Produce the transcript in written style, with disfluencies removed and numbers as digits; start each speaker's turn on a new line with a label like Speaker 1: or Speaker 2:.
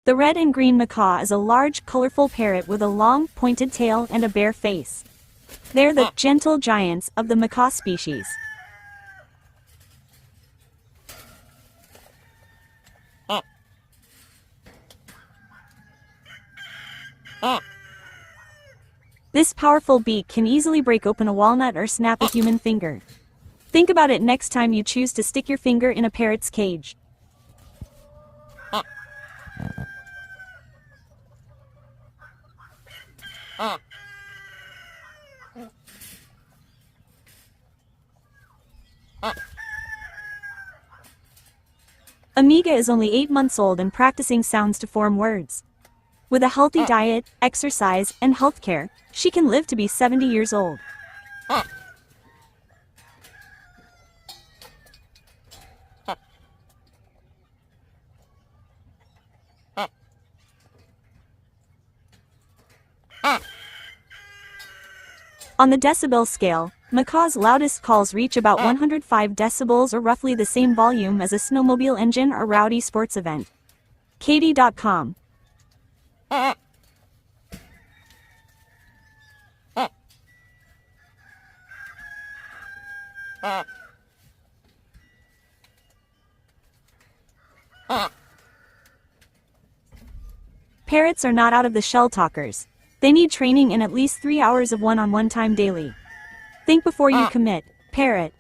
Speaker 1: The red and green macaw is a large, colorful parrot with a long, pointed tail and a bare face. They're the gentle giants of the macaw species. This powerful beak can easily break open a walnut or snap a human finger. Think about it next time you choose to stick your finger in a parrot's cage. Amiga is only 8 months old and practicing sounds to form words. With a healthy diet, exercise, and healthcare, she can live to be 70 years old. On the decibel scale, Macaw's loudest calls reach about 105 decibels, or roughly the same volume as a snowmobile engine or rowdy sports event. Katie.com. Parrots are not out of the shell talkers. They need training and at least 3 hours of one-on-one time daily. Think before you commit, parrot.